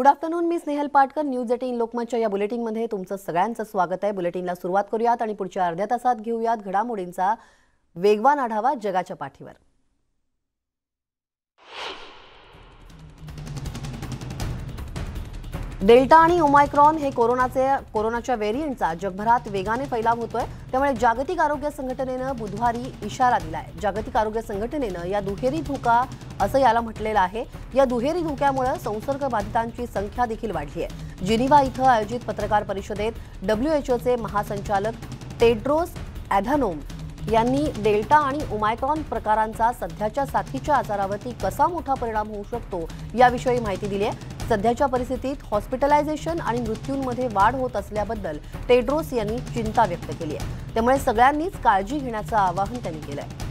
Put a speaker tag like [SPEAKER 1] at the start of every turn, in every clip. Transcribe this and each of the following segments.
[SPEAKER 1] Good afternoon, मी Snehal Patkar. News 18 लोकमतच्या या बुलेटिनमध्ये तुमचं सगळ्यांचं स्वागत आहे. बुलेटिनला सुरुवात करूयात आणि पुढच्या अर्ध्या तासात घेऊयात घडामोडींचा वेगवान आढावा जगाच्या पाठीवर. डेल्टा आणि ओमायक्रॉन हे कोरोनाच्या व्हेरियंटचा जगभरात वेगाने फैलाव होतोय. त्यामुळे जागतिक आरोग्य संघटनेनं बुधवारी इशारा दिलाय. जागतिक आरोग्य संघटनेनं या दुहेरी धोका असं याला म्हटलेलं आहे. या दुहेरी धोक्यामुळे संसर्ग बाधितांची संख्या देखील वाढली आहे. जिनिव्हा इथं आयोजित पत्रकार परिषदेत WHOचे महासंचालक टेड्रोस अॅधानोम यांनी डेल्टा आणि ओमायक्रॉन प्रकारांचा सध्याच्या साथीच्या आजारावरती कसा मोठा परिणाम होऊ शकतो याविषयी माहिती दिली आहे. सध्याच्या परिस्थितीत हॉस्पिटलायझेशन आणि मृत्यूंमध्ये वाढ होत असल्याबद्दल टेड्रोस यांनी चिंता व्यक्त केली आहे. त्यामुळे सगळ्यांनीच काळजी घेण्याचं आवाहन त्यांनी केलं आहे.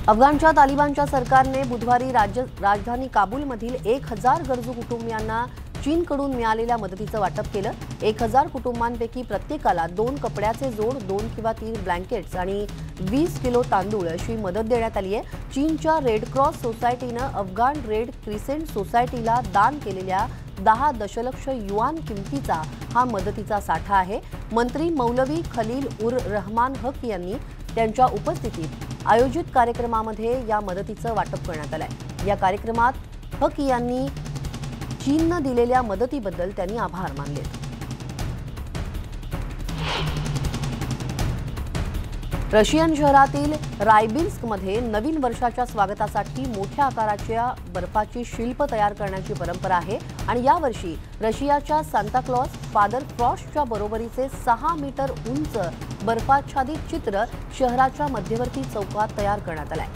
[SPEAKER 1] अफगाणच्या तालिबानच्या सरकारने बुधवारी राजधानी काबूलमधील 1000 गरजू कुटुंबियांना चीनकडून मिळालेल्या मदतीचं वाटप केलं. 1000 कुटुंबांपैकी प्रत्येकाला 2 कपड्याचे जोड, 2 किंवा 3 ब्लँकेट्स आणि 20 किलो तांदूळ अशी मदत देण्यात आली आहे. चीनच्या रेड क्रॉस सोसायटीनं अफगाण रेड क्रिसेंट सोसायटीला दान केलेल्या 10 दशलक्ष युआन किमतीचा हा मदतीचा साठा आहे. मंत्री मौलवी खलील उर रहमान हक यांनी त्यांच्या उपस्थितीत आयोजित कार्यक्रमामध्ये या मदतीचं वाटप करण्यात आलंय. या कार्यक्रमात हक यांनी चीननं दिलेल्या मदतीबद्दल त्यांनी आभार मानले. रशियन शहरातील रायबिन्स्कमध्ये नवीन वर्षाच्या स्वागतासाठी मोठ्या आकाराच्या बर्फाची शिल्प तयार करण्याची परंपरा आहे आणि यावर्षी रशियाच्या सांताक्लॉज फादर फ्रॉस्टच्या बरोबरीचे 6 मीटर उंच बर्फाच्छादित चित्र शहराच्या मध्यवर्ती चौकात तयार करण्यात आलंय.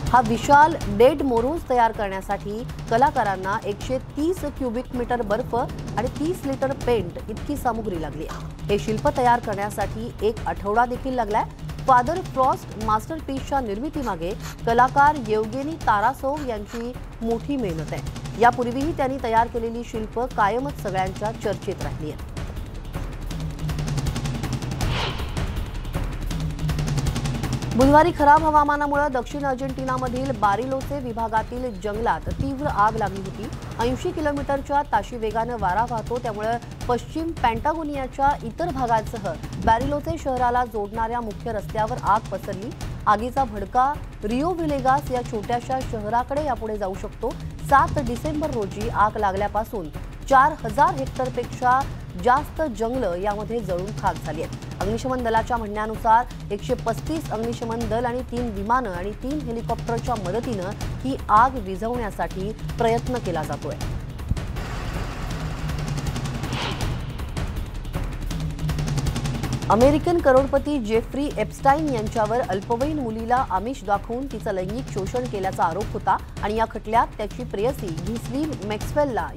[SPEAKER 1] हा विशाल डेड मोरोज तयार करण्यासाठी कलाकारांना 130 क्युबिक मीटर बर्फ आणि 30 लिटर पेंट इतकी सामुग्री लागली आहे. हे शिल्प तयार करण्यासाठी 1 आठवडा देखील लागलाय. फादर फ्रॉस्ट मास्टरपीसच्या निर्मितीमागे कलाकार येवगेनी तारासोव यांची मोठी मेहनत आहे. यापूर्वीही त्यांनी तयार केलेली शिल्प कायमच सगळ्यांच्या चर्चेत राहिली आहे. बुधवारी खराब हवामानामुळे दक्षिण अर्जेंटिनामधील बारिलोसे विभागातील जंगलात तीव्र आग लागली होती. 80 किलोमीटरच्या ताशी वेगानं वारा वाहतो. त्यामुळे पश्चिम पॅटागोनियाच्या इतर भागांसह बारिलोसे शहराला जोडणाऱ्या मुख्य रस्त्यावर आग पसरली. आगीचा भडका रिओ व्हिलेगास या छोट्याशा शहराकडे यापुढे जाऊ शकतो. 7 डिसेंबर रोजी आग लागल्यापासून 4000 हेक्टरपेक्षा जास्त जंगलं यामध्ये जळून खाक झाली आहेत. अग्निशमन दलाच्या म्हणण्यानुसार 135 अग्निशमन दल आणि 3 विमानं आणि 3 हेलिकॉप्टरच्या मदतीनं ही आग विझवण्यासाठी प्रयत्न केला जातोय. अमेरिकन करोडपती जेफ्री एप्स्टाईन यांच्यावर अल्पवयीन मुलीला आमिष दाखवून तिचं लैंगिक शोषण केल्याचा आरोप होता आणि या खटल्यात त्याची प्रेयसी घिस्लीन मॅक्सवेलला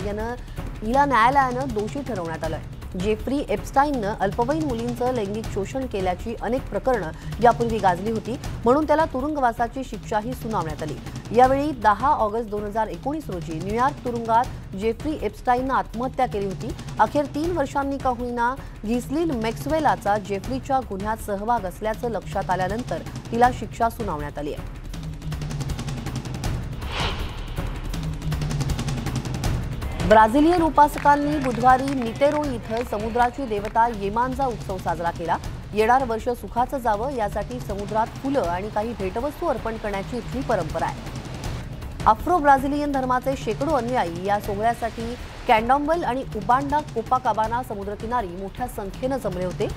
[SPEAKER 1] हिला न्यायालयानं दोषी ठरवण्यात आलंय. जेफ्री एप्स्टाईननं अल्पवयीन मुलींचं लैंगिक शोषण केल्याची अनेक प्रकरणं यापूर्वी गाजली होती, म्हणून त्याला तुरुंगवासाची शिक्षाही सुनावण्यात आली. यावेळी 10 ऑगस्ट 2019 रोजी न्यूयॉर्क तुरुंगात जेफ्री एप्स्टाईननं आत्महत्या केली होती. अखेर 3 वर्षांनी का होईना घिस्लीन मॅक्सवेलाचा जेफ्रीच्या गुन्ह्यात सहभाग असल्याचं लक्षात आल्यानंतर तिला शिक्षा सुनावण्यात आली आहे. ब्राझिलियन उपासकांनी बुधवारी नितेरो इथं समुद्राची देवता येमानचा उत्सव साजरा केला. येणारं वर्ष सुखाचं जावं यासाठी समुद्रात फुलं आणि काही भेटवस्तू अर्पण करण्याची इथली परंपरा आहे. आफ्रो ब्राझिलियन धर्माचे शेकडो अनुयायी या सोहळ्यासाठी कॅन्डॉम्बल आणि उबांडा कोपाकाबाना समुद्रकिनारी मोठ्या संख्येनं जमले होते.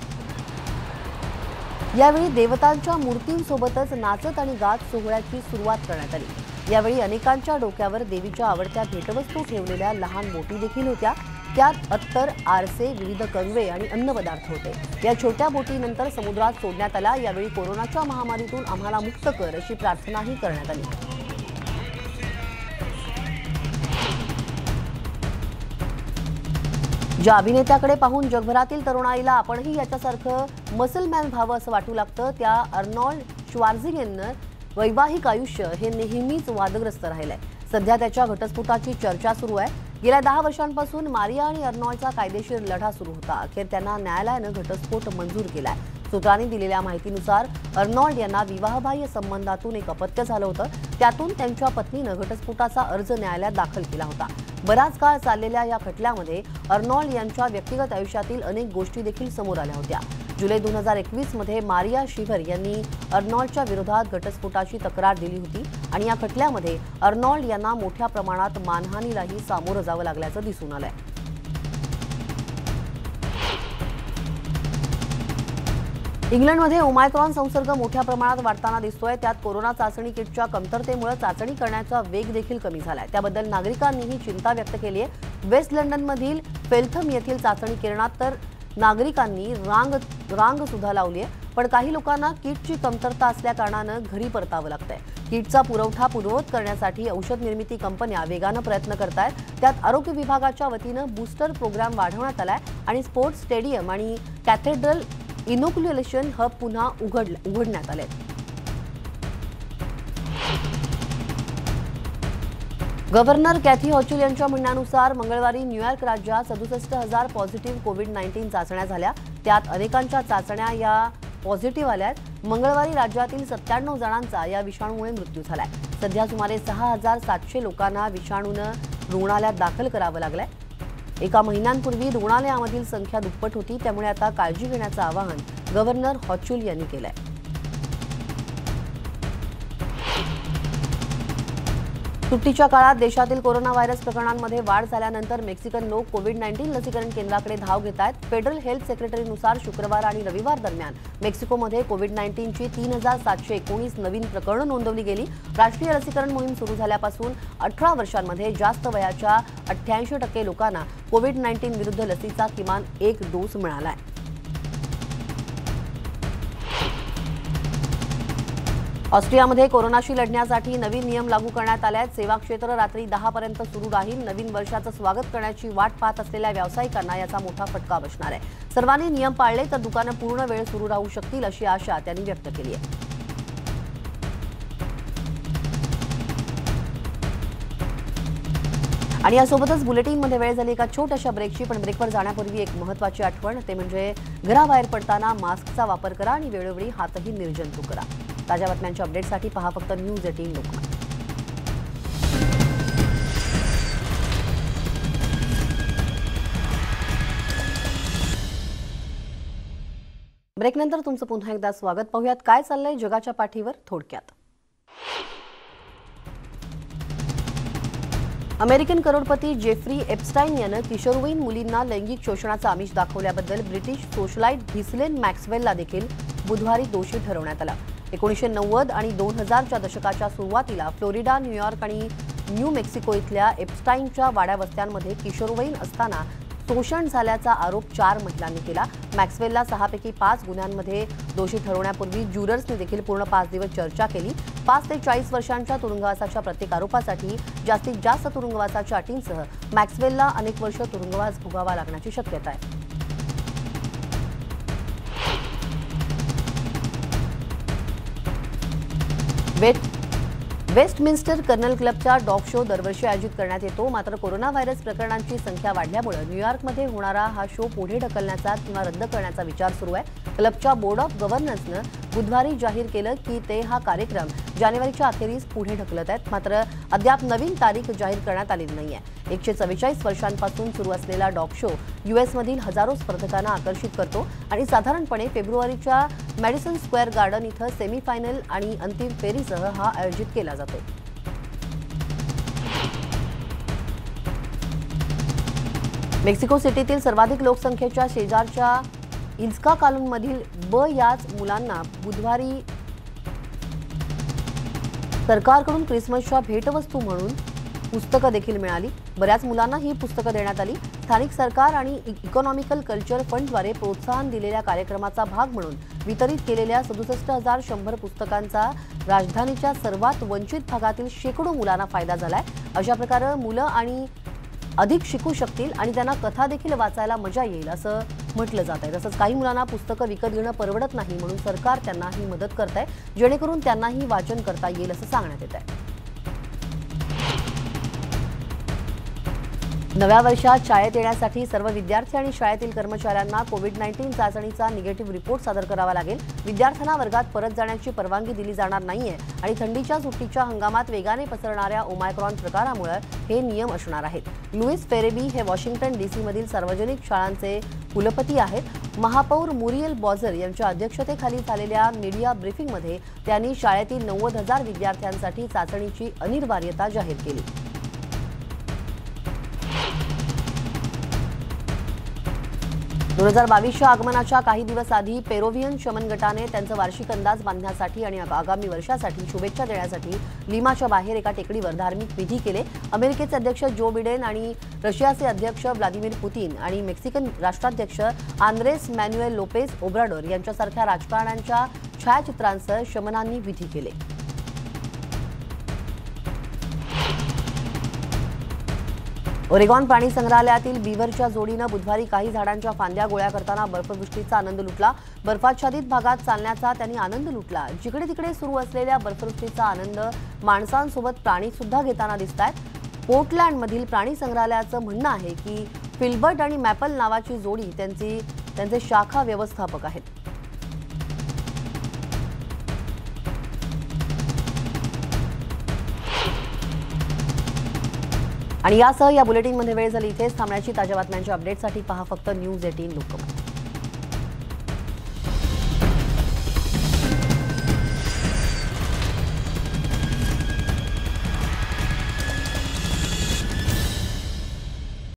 [SPEAKER 1] यावेळी देवतांच्या मूर्तींसोबतच नाचत आणि गात सोहळ्याची सुरुवात करण्यात आली. यावेळी अनेकांच्या डोक्यावर देवीच्या आवडत्या भेटवस्तू ठेवलेल्या लहान बोटी देखील होत्या. त्यात अत्तर, आरसे, विविध कंगवे आणि अन्नपदार्थ होते. या छोट्या बोटीनंतर समुद्रात सोडण्यात आला. यावेळी कोरोनाच्या महामारीतून आम्हाला मुक्त कर अशी प्रार्थनाही करण्यात आली. ज्या अभिनेत्याकडे पाहून जगभरातील तरुणाईला आपणही याच्यासारखं मसलमॅन व्हावं असं वाटू लागतं, त्या अर्नॉल्ड श्वार्झनेगरनं वैवाहिक आयुष्य हे नेहमीच वादग्रस्त राहिलंय. सध्या त्याच्या घटस्फोटाची चर्चा सुरू आहे. गेल्या 10 वर्षांपासून मारिया आणि अर्नॉल्डचा कायदेशीर लढा सुरू होता. अखेर त्यांना न्यायालयानं घटस्फोट मंजूर केलाय. सूत्रांनी दिलेल्या माहितीनुसार अर्नॉल्ड यांना विवाहबाह्य संबंधातून एक अपत्य झालं होतं. त्यातून त्यांच्या पत्नीनं घटस्फोटाचा अर्ज न्यायालयात दाखल केला होता. बराच काळ चाललेल्या या खटल्यामध्ये अर्नॉल्ड यांच्या व्यक्तिगत आयुष्यातील अनेक गोष्टी देखील समोर आल्या होत्या. जुलै 2021 मध्ये मारिया शिव्हर यांनी अर्नॉल्डच्या विरोधात घटस्फोटाची तक्रार दिली होती आणि या खटल्यामध्ये अर्नॉल्ड यांना मोठ्या प्रमाणात मानहानीलाही सामोरं जावं लागल्याचं दिसून आलंय. इंग्लंडमध्ये ओमायक्रॉन संसर्ग मोठ्या प्रमाणात वाढताना दिसतोय. त्यात कोरोना चाचणी किटच्या कमतरतेमुळे चाचणी करण्याचा वेग देखील कमी झालाय. त्याबद्दल नागरिकांनीही चिंता व्यक्त केली आहे. वेस्ट लंडनमधील फेल्थम येथील चाचणी केंद्रात तर नागरिकांनी रांग सुद्धा लावली आहे. पण काही लोकांना किटची कमतरता असल्या कारणानं घरी परतावं लागतंय. किटचा पुरवठा पूर्ववत करण्यासाठी औषध निर्मिती कंपन्या वेगानं प्रयत्न करतायत. त्यात आरोग्य विभागाच्या वतीनं बूस्टर प्रोग्राम वाढवण्यात आलाय आणि स्पोर्ट्स स्टेडियम आणि कॅथेड्रल इनोक्युलेशन हब पुन्हा उघडण्यात आले. गव्हर्नर कॅथी हॉचुल यांच्या म्हणण्यानुसार मंगळवारी न्यूयॉर्क राज्यात 67,000 पॉझिटिव्ह कोविड-19 चाचण्या झाल्या. त्यात अनेकांच्या चाचण्या या पॉझिटिव्ह आल्या आहेत. मंगळवारी राज्यातील 97 जणांचा या विषाणूमुळे मृत्यू झालाय. सध्या सुमारे 6,700 लोकांना विषाणूनं रुग्णालयात दाखल करावं लागलंय. एका महिन्यांपूर्वी रुग्णालयामधील संख्या दुप्पट होती. त्यामुळे आता काळजी घेण्याचं आवाहन गव्हर्नर हॉचुल यांनी केलंय. सुट्टीच्या काळात देशातील कोरोना व्हायरस प्रकरणांमध्ये वाढ झाल्यानंतर मेक्सिकन लोक कोविड-19 लसीकरण केंद्राकडे धाव घेत आहेत. फेडरल हेल्थ सेक्रेटरीनुसार शुक्रवार आणि रविवार दरम्यान मेक्सिकोमध्ये कोविड-19ची 3,719 नवीन प्रकरणं नोंदवली गेली. राष्ट्रीय लसीकरण मोहीम सुरू झाल्यापासून 18 वर्षांमध्ये जास्त वयाच्या 88% लोकांना कोविड-19 विरुद्ध लसीचा किमान एक डोस मिळाला आहे. ऑस्ट्रियामध्ये कोरोनाशी लढण्यासाठी नवीन नियम लागू करण्यात आले आहेत. सेवा क्षेत्र रात्री 10 पर्यंत सुरू राहील. नवीन वर्षाचं स्वागत करण्याची वाट पाहत असलेल्या व्यावसायिकांना याचा मोठा फटका बसणार आहे. सर्वांनी नियम पाळले तर दुकानं पूर्ण वेळ सुरू राहू शकतील अशी आशा त्यांनी व्यक्त केली आहे. आणि यासोबतच बुलेटिनमध्ये वेळ झाली एका छोट्याशा ब्रेकची. पण ब्रेकवर जाण्यापूर्वी एक महत्त्वाची आठवण, ते म्हणजे घराबाहेर पडताना मास्कचा वापर करा आणि वेळोवेळी हातही निर्जंतुक करा. ताज्या बातम्यांच्या अपडेटसाठी पहा फक्त न्यूज 18 लोकमत. ब्रेकनंतर तुमचं पुन्हा एकदा स्वागत. पाहूयात काय चाललंय जगाच्या पाठीवर थोडक्यात. अमेरिकन करोडपती जेफ्री एप्स्टाईन यानं किशोरवयीन मुलींना लैंगिक शोषणाचं आमिष दाखवल्याबद्दल ब्रिटिश सोशलाइट घिस्लेन मॅक्सवेलला देखील बुधवारी दोषी ठरवण्यात आलं. 1990 आणि 2000च्या दशकाच्या सुरुवातीला फ्लोरिडा, न्यूयॉर्क आणि न्यू मेक्सिको इथल्या एप्स्टाईनच्या वाड्या वस्त्यांमध्ये किशोरवयीन असताना शोषण झाल्याचा आरोप 4 महिलांनी केला. मॅक्सवेलला 6 पैकी 5 गुन्ह्यांमध्ये दोषी ठरवण्यापूर्वी ज्युरर्सने देखील पूर्ण 5 दिवस चर्चा केली. 5 ते 40 वर्षांच्या तुरुंगवासाच्या प्रत्येक आरोपासाठी जास्तीत जास्त तुरुंगवासाच्या अटींसह मॅक्सवेलला अनेक वर्ष तुरुंगवास भोगावा लागण्याची शक्यता आहे. वेस्टमिन्स्टर कर्नल क्लबचा डॉग शो दरवर्षी आयोजित करण्यात येतो. मात्र कोरोना व्हायरस प्रकरणांची संख्या वाढल्यामुळे न्यूयॉर्कमध्ये होणारा हा शो पुढे ढकलण्याचा किंवा रद्द करण्याचा विचार सुरू आहे. क्लबच्या बोर्ड ऑफ गव्हर्नन्सनं बुधवारी जाहीर केलं की ते हा कार्यक्रम जानेवारीच्या अखेरीस पुढे ढकलत आहेत. मात्र अद्याप नवीन तारीख जाहीर करण्यात आलेली नाहीये. 144 वर्षांपासून सुरू असलेला डॉग शो यूएसमधील हजारो स्पर्धकांना आकर्षित करतो आणि साधारणपणे फेब्रुवारीच्या मॅडिसन स्क्वेअर गार्डन इथं सेमीफायनल आणि अंतिम फेरीसह हा आयोजित केला जातो. मेक्सिको सिटीतील सर्वाधिक लोकसंख्येच्या शेजारच्या इन्स्का कालूनमधील याच मुलांना बुधवारी सरकारकडून क्रिसमसच्या भेटवस्तू म्हणून पुस्तकं देखील मिळाली. बऱ्याच मुलांना ही पुस्तकं देण्यात आली. स्थानिक सरकार आणि इकॉनॉमिकल कल्चर फंडद्वारे प्रोत्साहन दिलेल्या कार्यक्रमाचा भाग म्हणून वितरित केलेल्या 67,100 पुस्तकांचा राजधानीच्या सर्वात वंचित भागातील शेकडो मुलांना फायदा झालाय. अशा प्रकारे मुलं आणि अधिक शिकू शकतील आणि त्यांना कथा देखील वाचायला मजा येईल असं म्हटलं जात आहे. तसंच काही मुलांना पुस्तकं विकत घेणं परवडत नाही म्हणून सरकार त्यांना ही मदत करत आहे, जेणेकरून त्यांनाही वाचन करता येईल असं सांगण्यात येत आहे. नव्या वर्षात शाळेत येण्यासाठी सर्व विद्यार्थी आणि शाळेतील कर्मचाऱ्यांना कोविड-19 चाचणीचा निगेटिव्ह रिपोर्ट सादर करावा लागेल। विद्यार्थ्यांना वर्गात परत जाण्याची परवानगी दिली जाणार नाहीये आणि थंडीच्या सुट्टीच्या हंगामात वेगाने पसरणाऱ्या ओमायक्रॉन प्रकारामुळे हे नियम असणार आहेत। लुईस फेरेबी हे वॉशिंग्टन डीसी मधील सार्वजनिक शाळांचे कुलपती आहेत। महापौर मुरियल बॉझर यांच्या अध्यक्षतेखाली झालेल्या मीडिया ब्रीफिंगमध्ये त्यांनी शाळेतील 90,000 विद्यार्थ्यांसाठी चाचणीची अनिवार्यता जाहीर केली। 2022च्या आगमनाच्या काही दिवस आधी पेरोव्हियन शमन गटाने त्यांचा वार्षिक अंदाज बांधण्यासाठी आणि आगामी वर्षासाठी शुभेच्छा देण्यासाठी लिमाच्या बाहेर एका टेकडीवर धार्मिक विधी केले। अमेरिकेचे अध्यक्ष जो बिडेन आणि रशियाचे अध्यक्ष व्लादिमीर पुतिन आणि मेक्सिकन राष्ट्राध्यक्ष आंद्रेस मॅन्युएल लोपेज ओब्राडोर यांच्यासारख्या राजकारण्यांच्या छायाचित्रांसह शमनांनी विधी केले। ओरेगॉन प्राणी संग्रहालयातील बीव्हरच्या जोडीनं बुधवारी काही झाडांच्या फांद्या गोळा करताना बर्फवृष्टीचा आनंद लुटला। बर्फाच्छादित भागात चालण्याचा त्यांनी आनंद लुटला। जिकडे तिकडे सुरू असलेल्या बर्फवृष्टीचा आनंद माणसांसोबत प्राणी सुद्धा घेताना दिसतायत। पोर्टलँडमधील प्राणी संग्रहालयाचं म्हणणं आहे की फिल्बर्ट आणि मॅपल नावाची जोडी त्यांचे शाखा व्यवस्थापक आहेत। आणि यासह या बुलेटिनमध्ये वेळ झाली इथेच थांबण्याची। ताज्या बातम्यांच्या अपडेटसाठी पहा फक्त न्यूज 18 लोकमत।